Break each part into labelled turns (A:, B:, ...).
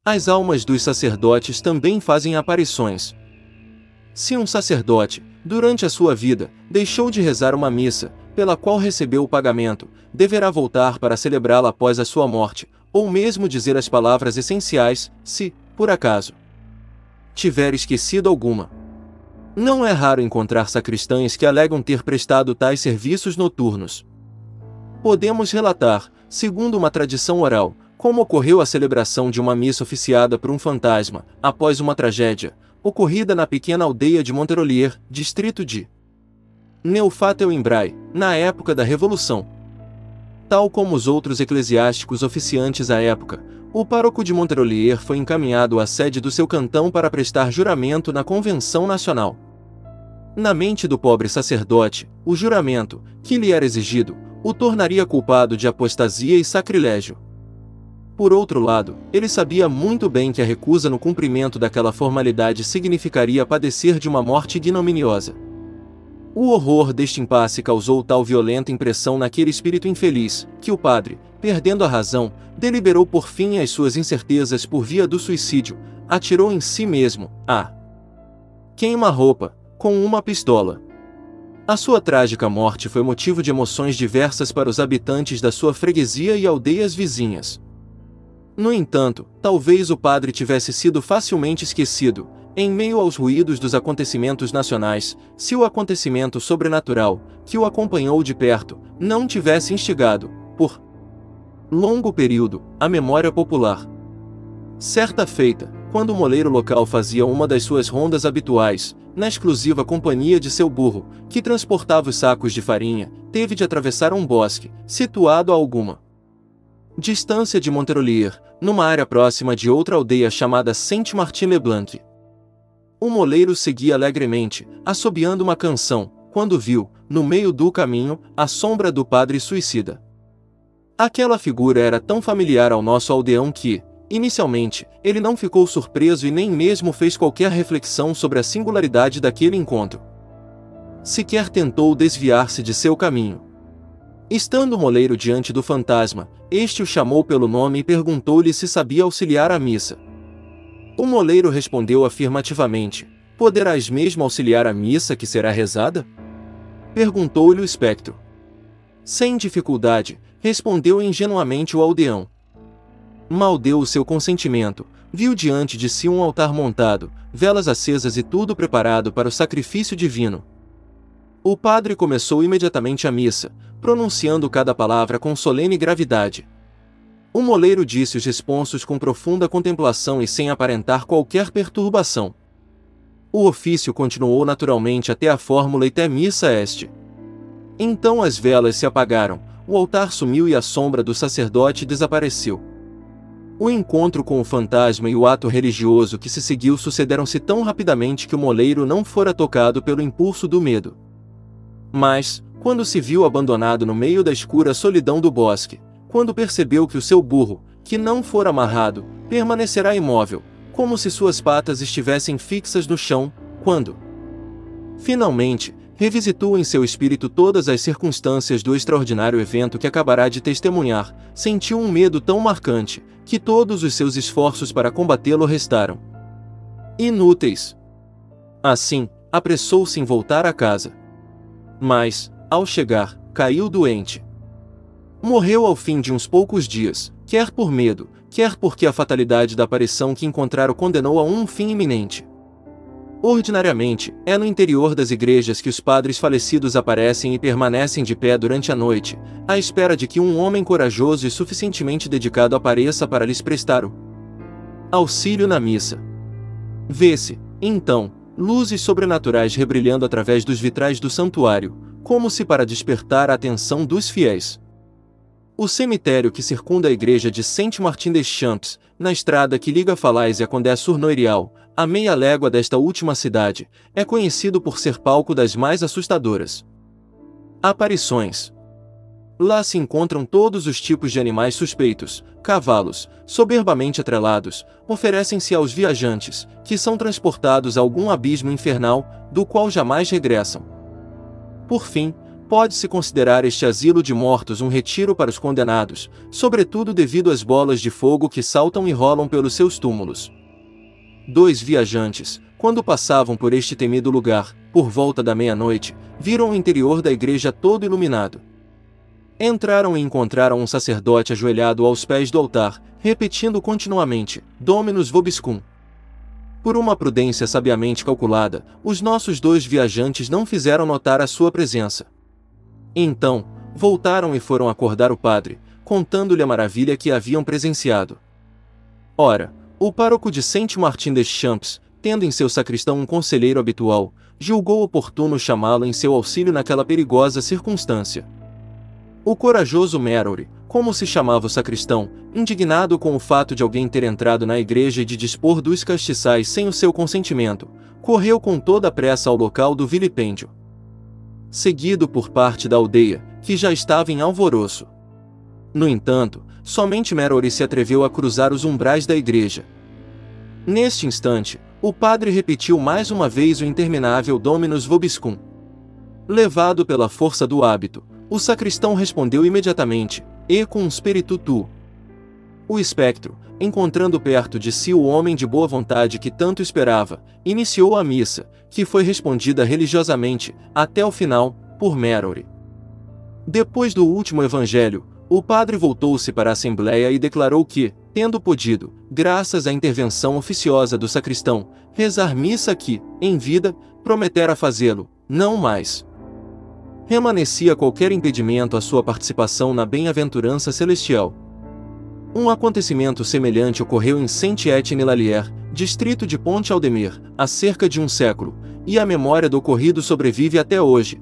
A: As almas dos sacerdotes também fazem aparições. Se um sacerdote, durante a sua vida, deixou de rezar uma missa, pela qual recebeu o pagamento, deverá voltar para celebrá-la após a sua morte, ou mesmo dizer as palavras essenciais, se, por acaso, tiver esquecido alguma. Não é raro encontrar sacristães que alegam ter prestado tais serviços noturnos. Podemos relatar, segundo uma tradição oral, como ocorreu a celebração de uma missa oficiada por um fantasma, após uma tragédia, ocorrida na pequena aldeia de Monterolier, distrito de Neufchâtel-Embraer, na época da Revolução. Tal como os outros eclesiásticos oficiantes à época, o pároco de Monterolier foi encaminhado à sede do seu cantão para prestar juramento na Convenção Nacional. Na mente do pobre sacerdote, o juramento, que lhe era exigido, o tornaria culpado de apostasia e sacrilégio. Por outro lado, ele sabia muito bem que a recusa no cumprimento daquela formalidade significaria padecer de uma morte ignominiosa. O horror deste impasse causou tal violenta impressão naquele espírito infeliz, que o padre, perdendo a razão, deliberou por fim as suas incertezas por via do suicídio, atirou em si mesmo, a queima-roupa, com uma pistola. A sua trágica morte foi motivo de emoções diversas para os habitantes da sua freguesia e aldeias vizinhas. No entanto, talvez o padre tivesse sido facilmente esquecido, em meio aos ruídos dos acontecimentos nacionais, se o acontecimento sobrenatural, que o acompanhou de perto, não tivesse instigado, por longo período, a memória popular. Certa feita, quando o moleiro local fazia uma das suas rondas habituais, na exclusiva companhia de seu burro, que transportava os sacos de farinha, teve de atravessar um bosque, situado a alguma distância de Monterolier, numa área próxima de outra aldeia chamada Saint-Martin-le-Blanc. O moleiro seguia alegremente, assobiando uma canção, quando viu, no meio do caminho, a sombra do padre suicida. Aquela figura era tão familiar ao nosso aldeão que, inicialmente, ele não ficou surpreso e nem mesmo fez qualquer reflexão sobre a singularidade daquele encontro. Sequer tentou desviar-se de seu caminho. Estando o moleiro diante do fantasma, este o chamou pelo nome e perguntou-lhe se sabia auxiliar a missa. O moleiro respondeu afirmativamente. Poderás mesmo auxiliar a missa que será rezada? Perguntou-lhe o espectro. Sem dificuldade, respondeu ingenuamente o aldeão. Mal deu o seu consentimento, viu diante de si um altar montado, velas acesas e tudo preparado para o sacrifício divino. O padre começou imediatamente a missa, pronunciando cada palavra com solene gravidade. O moleiro disse os responsos com profunda contemplação e sem aparentar qualquer perturbação. O ofício continuou naturalmente até a fórmula Ite missa est. Então as velas se apagaram, o altar sumiu e a sombra do sacerdote desapareceu. O encontro com o fantasma e o ato religioso que se seguiu sucederam-se tão rapidamente que o moleiro não fora tocado pelo impulso do medo. Mas, quando se viu abandonado no meio da escura solidão do bosque, quando percebeu que o seu burro, que não fora amarrado, permanecerá imóvel, como se suas patas estivessem fixas no chão, quando, finalmente, revisitou em seu espírito todas as circunstâncias do extraordinário evento que acabará de testemunhar, sentiu um medo tão marcante, que todos os seus esforços para combatê-lo restaram inúteis. Assim, apressou-se em voltar a casa. Mas, ao chegar, caiu doente. Morreu ao fim de uns poucos dias, quer por medo, quer porque a fatalidade da aparição que encontrara o condenou a um fim iminente. Ordinariamente, é no interior das igrejas que os padres falecidos aparecem e permanecem de pé durante a noite, à espera de que um homem corajoso e suficientemente dedicado apareça para lhes prestar o auxílio na missa. Vê-se, então, luzes sobrenaturais rebrilhando através dos vitrais do santuário, como se para despertar a atenção dos fiéis. O cemitério que circunda a igreja de Saint-Martin-des-Champs, na estrada que liga Falaise a Condé-sur-Noirial, a meia légua desta última cidade, é conhecido por ser palco das mais assustadoras aparições. Lá se encontram todos os tipos de animais suspeitos. Cavalos, soberbamente atrelados, oferecem-se aos viajantes, que são transportados a algum abismo infernal, do qual jamais regressam. Por fim, pode-se considerar este asilo de mortos um retiro para os condenados, sobretudo devido às bolas de fogo que saltam e rolam pelos seus túmulos. 2 viajantes, quando passavam por este temido lugar, por volta da meia-noite, viram o interior da igreja todo iluminado. Entraram e encontraram um sacerdote ajoelhado aos pés do altar, repetindo continuamente, Dominus vobiscum. Por uma prudência sabiamente calculada, os nossos 2 viajantes não fizeram notar a sua presença. Então, voltaram e foram acordar o padre, contando-lhe a maravilha que haviam presenciado. Ora, o pároco de Saint-Martin des Champs, tendo em seu sacristão um conselheiro habitual, julgou oportuno chamá-lo em seu auxílio naquela perigosa circunstância. O corajoso Malory, como se chamava o sacristão, indignado com o fato de alguém ter entrado na igreja e de dispor dos castiçais sem o seu consentimento, correu com toda a pressa ao local do vilipêndio, seguido por parte da aldeia, que já estava em alvoroço. No entanto, somente Malory se atreveu a cruzar os umbrais da igreja. Neste instante, o padre repetiu mais uma vez o interminável Dominus vobiscum. Levado pela força do hábito, o sacristão respondeu imediatamente, e cum spiritu tuo. O espectro, encontrando perto de si o homem de boa vontade que tanto esperava, iniciou a missa, que foi respondida religiosamente, até o final, por Malory. Depois do último evangelho, o padre voltou-se para a assembleia e declarou que, tendo podido, graças à intervenção oficiosa do sacristão, rezar missa que, em vida, prometera fazê-lo, não mais remanescia qualquer impedimento à sua participação na bem-aventurança celestial. Um acontecimento semelhante ocorreu em Saint-Étienne-Lallier, distrito de Pont-Audemer, há cerca de um século, e a memória do ocorrido sobrevive até hoje.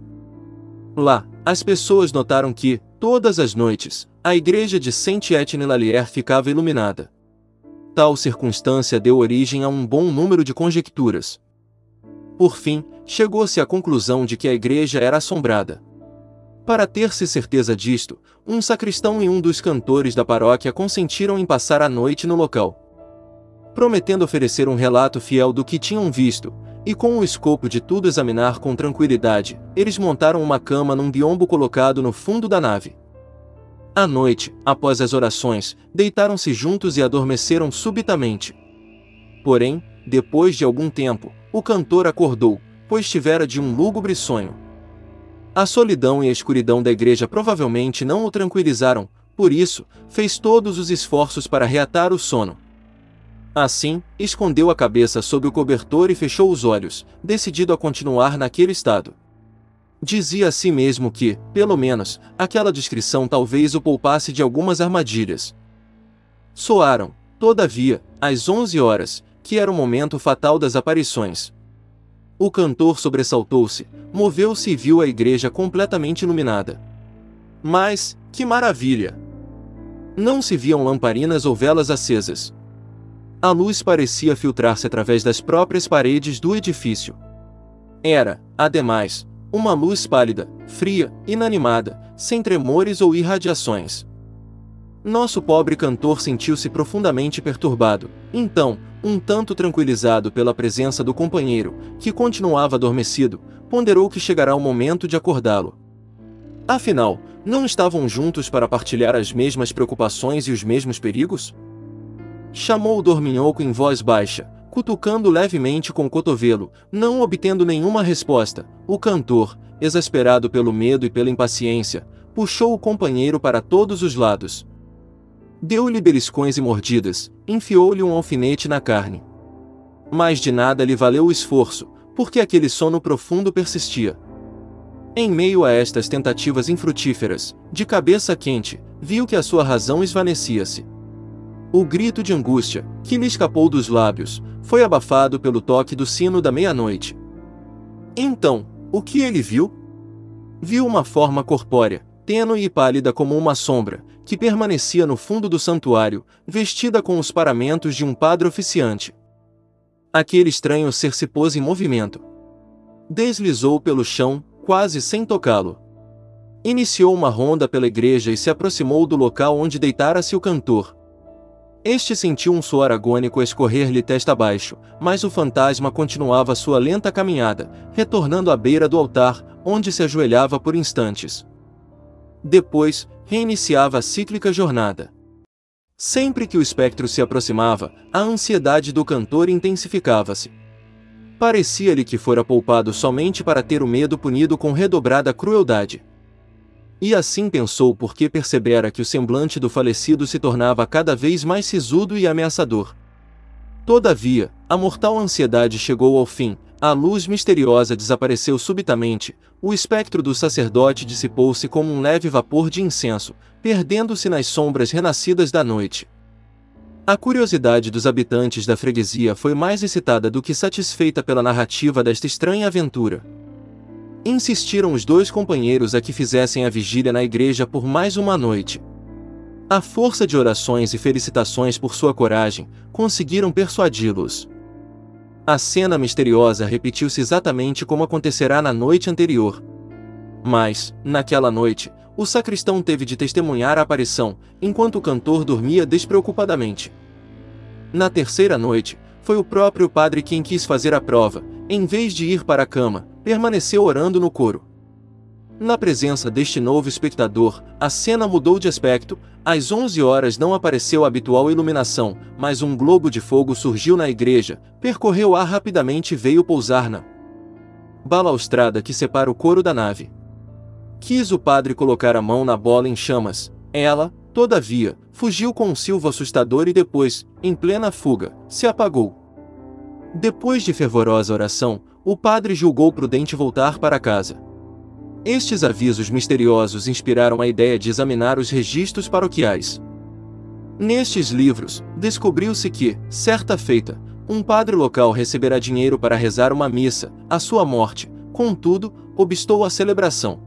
A: Lá, as pessoas notaram que, todas as noites, a igreja de Saint-Étienne-Lallier ficava iluminada. Tal circunstância deu origem a um bom número de conjecturas. Por fim, chegou-se à conclusão de que a igreja era assombrada. Para ter-se certeza disto, um sacristão e um dos cantores da paróquia consentiram em passar a noite no local. Prometendo oferecer um relato fiel do que tinham visto, e com o escopo de tudo examinar com tranquilidade, eles montaram uma cama num biombo colocado no fundo da nave. À noite, após as orações, deitaram-se juntos e adormeceram subitamente. Porém, depois de algum tempo, o cantor acordou, pois tivera de um lúgubre sonho. A solidão e a escuridão da igreja provavelmente não o tranquilizaram, por isso, fez todos os esforços para reatar o sono. Assim, escondeu a cabeça sob o cobertor e fechou os olhos, decidido a continuar naquele estado. Dizia a si mesmo que, pelo menos, aquela descrição talvez o poupasse de algumas armadilhas. Soaram, todavia, às 11 horas, que era o momento fatal das aparições. O cantor sobressaltou-se, moveu-se e viu a igreja completamente iluminada. Mas, que maravilha! Não se viam lamparinas ou velas acesas. A luz parecia filtrar-se através das próprias paredes do edifício. Era, ademais, uma luz pálida, fria, inanimada, sem tremores ou irradiações. Nosso pobre cantor sentiu-se profundamente perturbado. Então, um tanto tranquilizado pela presença do companheiro, que continuava adormecido, ponderou que chegará o momento de acordá-lo. Afinal, não estavam juntos para partilhar as mesmas preocupações e os mesmos perigos? Chamou o dorminhoco em voz baixa, cutucando levemente com o cotovelo, não obtendo nenhuma resposta. O cantor, exasperado pelo medo e pela impaciência, puxou o companheiro para todos os lados. Deu-lhe beliscões e mordidas, enfiou-lhe um alfinete na carne. Mas de nada lhe valeu o esforço, porque aquele sono profundo persistia. Em meio a estas tentativas infrutíferas, de cabeça quente, viu que a sua razão esvaecia-se. O grito de angústia, que lhe escapou dos lábios, foi abafado pelo toque do sino da meia-noite. Então, o que ele viu? Viu uma forma corpórea, tênue e pálida como uma sombra, que permanecia no fundo do santuário, vestida com os paramentos de um padre oficiante. Aquele estranho ser se pôs em movimento. Deslizou pelo chão, quase sem tocá-lo. Iniciou uma ronda pela igreja e se aproximou do local onde deitara-se o cantor. Este sentiu um suor agônico escorrer-lhe testa abaixo, mas o fantasma continuava sua lenta caminhada, retornando à beira do altar, onde se ajoelhava por instantes. Depois, reiniciava a cíclica jornada. Sempre que o espectro se aproximava, a ansiedade do cantor intensificava-se. Parecia-lhe que fora poupado somente para ter o medo punido com redobrada crueldade. E assim pensou porque percebera que o semblante do falecido se tornava cada vez mais sisudo e ameaçador. Todavia, a mortal ansiedade chegou ao fim, a luz misteriosa desapareceu subitamente, o espectro do sacerdote dissipou-se como um leve vapor de incenso, perdendo-se nas sombras renascidas da noite. A curiosidade dos habitantes da freguesia foi mais excitada do que satisfeita pela narrativa desta estranha aventura. Insistiram os dois companheiros a que fizessem a vigília na igreja por mais uma noite. À força de orações e felicitações por sua coragem, conseguiram persuadi-los. A cena misteriosa repetiu-se exatamente como acontecerá na noite anterior. Mas, naquela noite, o sacristão teve de testemunhar a aparição, enquanto o cantor dormia despreocupadamente. Na terceira noite, foi o próprio padre quem quis fazer a prova, em vez de ir para a cama, permaneceu orando no coro. Na presença deste novo espectador, a cena mudou de aspecto. Às 11 horas não apareceu a habitual iluminação, mas um globo de fogo surgiu na igreja, percorreu o ar rapidamente e veio pousar na balaustrada que separa o coro da nave. Quis o padre colocar a mão na bola em chamas. Ela, todavia, fugiu com um silvo assustador e depois, em plena fuga, se apagou. Depois de fervorosa oração, o padre julgou prudente voltar para casa. Estes avisos misteriosos inspiraram a ideia de examinar os registros paroquiais. Nestes livros, descobriu-se que, certa feita, um padre local receberá dinheiro para rezar uma missa, à sua morte, contudo, obstou a celebração.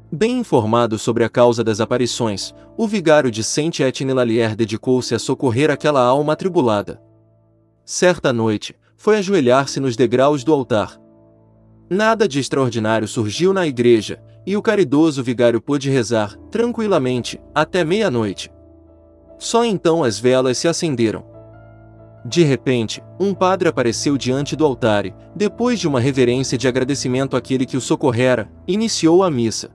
A: Bem informado sobre a causa das aparições, o vigário de Saint-Etienne-Lalière dedicou-se a socorrer aquela alma atribulada. Certa noite, foi ajoelhar-se nos degraus do altar. Nada de extraordinário surgiu na igreja, e o caridoso vigário pôde rezar, tranquilamente, até meia-noite. Só então as velas se acenderam. De repente, um padre apareceu diante do altar e, depois de uma reverência de agradecimento àquele que o socorrera, iniciou a missa.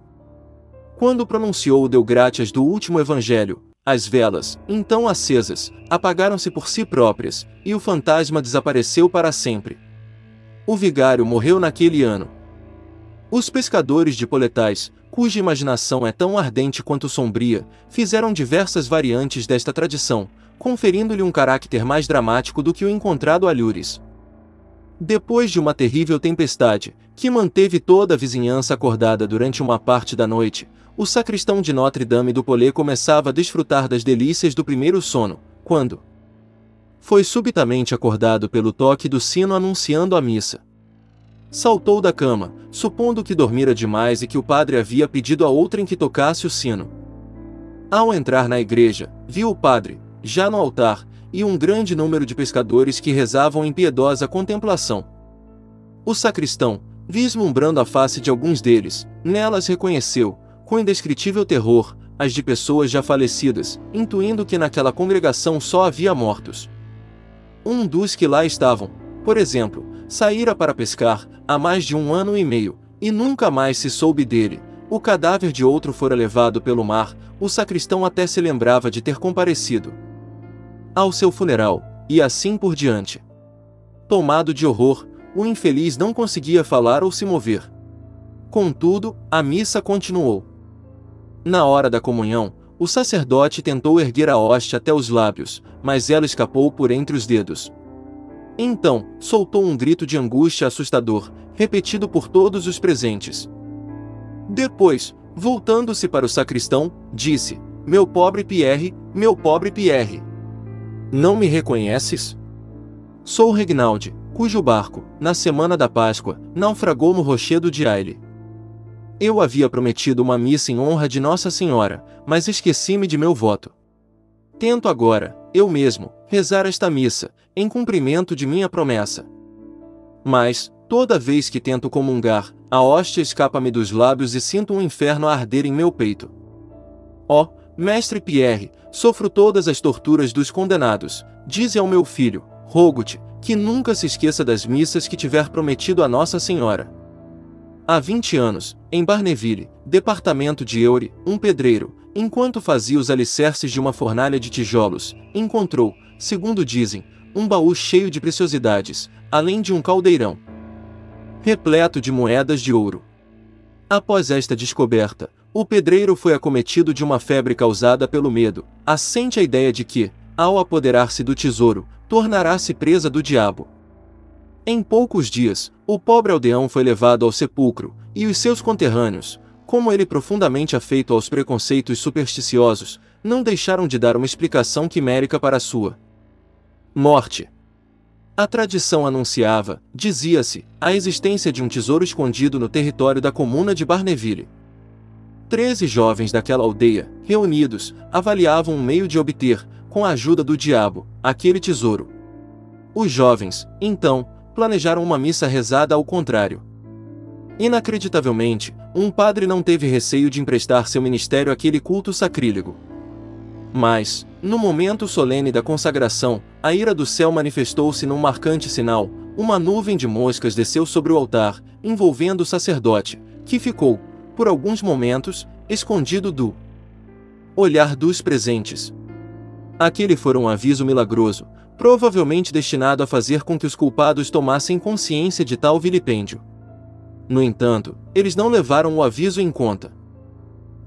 A: Quando pronunciou o Deu Gratias do último evangelho, as velas, então acesas, apagaram-se por si próprias, e o fantasma desapareceu para sempre. O vigário morreu naquele ano. Os pescadores de Poletais, cuja imaginação é tão ardente quanto sombria, fizeram diversas variantes desta tradição, conferindo-lhe um caráter mais dramático do que o encontrado a Loures. Depois de uma terrível tempestade, que manteve toda a vizinhança acordada durante uma parte da noite, o sacristão de Notre-Dame do Polé começava a desfrutar das delícias do primeiro sono, quando foi subitamente acordado pelo toque do sino anunciando a missa. Saltou da cama, supondo que dormira demais e que o padre havia pedido a outrem que tocasse o sino. Ao entrar na igreja, viu o padre, já no altar, e um grande número de pescadores que rezavam em piedosa contemplação. O sacristão, vislumbrando a face de alguns deles, nelas reconheceu, com indescritível terror, as de pessoas já falecidas, intuindo que naquela congregação só havia mortos. Um dos que lá estavam, por exemplo, saíra para pescar, há mais de 1 ano e meio, e nunca mais se soube dele. O cadáver de outro fora levado pelo mar, o sacristão até se lembrava de ter comparecido ao seu funeral, e assim por diante. Tomado de horror, o infeliz não conseguia falar ou se mover. Contudo, a missa continuou. Na hora da comunhão, o sacerdote tentou erguer a hóstia até os lábios, mas ela escapou por entre os dedos. Então, soltou um grito de angústia assustador, repetido por todos os presentes. Depois, voltando-se para o sacristão, disse: "Meu pobre Pierre, meu pobre Pierre. Não me reconheces? Sou Regnaldi, cujo barco, na semana da Páscoa, naufragou no rochedo de Aile. Eu havia prometido uma missa em honra de Nossa Senhora, mas esqueci-me de meu voto. Tento agora, eu mesmo, rezar esta missa, em cumprimento de minha promessa. Mas, toda vez que tento comungar, a hóstia escapa-me dos lábios e sinto um inferno a arder em meu peito. Ó, mestre Pierre, sofro todas as torturas dos condenados. Dize ao meu filho, rogo-te, que nunca se esqueça das missas que tiver prometido a Nossa Senhora." há 20 anos, em Barneville, departamento de Eure, um pedreiro, enquanto fazia os alicerces de uma fornalha de tijolos, encontrou, segundo dizem, um baú cheio de preciosidades, além de um caldeirão repleto de moedas de ouro. Após esta descoberta, o pedreiro foi acometido de uma febre causada pelo medo, assente a ideia de que, ao apoderar-se do tesouro, tornará-se presa do diabo. Em poucos dias, o pobre aldeão foi levado ao sepulcro, e os seus conterrâneos, como ele profundamente afeito aos preconceitos supersticiosos, não deixaram de dar uma explicação quimérica para a sua morte. A tradição anunciava, dizia-se, a existência de um tesouro escondido no território da comuna de Barneville. 13 jovens daquela aldeia, reunidos, avaliavam um meio de obter, com a ajuda do diabo, aquele tesouro. Os jovens, então, planejaram uma missa rezada ao contrário. Inacreditavelmente, um padre não teve receio de emprestar seu ministério àquele culto sacrílego. Mas, no momento solene da consagração, a ira do céu manifestou-se num marcante sinal, uma nuvem de moscas desceu sobre o altar, envolvendo o sacerdote, que ficou, por alguns momentos, escondido do olhar dos presentes. Aquele foi um aviso milagroso, provavelmente destinado a fazer com que os culpados tomassem consciência de tal vilipêndio. No entanto, eles não levaram o aviso em conta.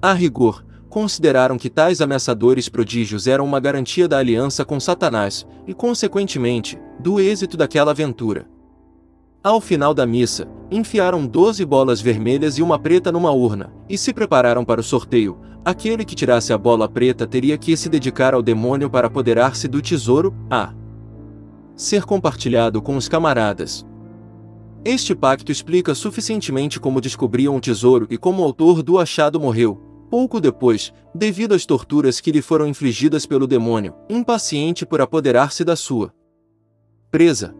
A: A rigor, consideraram que tais ameaçadores prodígios eram uma garantia da aliança com Satanás, e consequentemente, do êxito daquela aventura. Ao final da missa, enfiaram 12 bolas vermelhas e uma preta numa urna, e se prepararam para o sorteio. Aquele que tirasse a bola preta teria que se dedicar ao demônio para apoderar-se do tesouro, a ser compartilhado com os camaradas. Este pacto explica suficientemente como descobriam o tesouro e como o autor do achado morreu, pouco depois, devido às torturas que lhe foram infligidas pelo demônio, impaciente por apoderar-se da sua presa.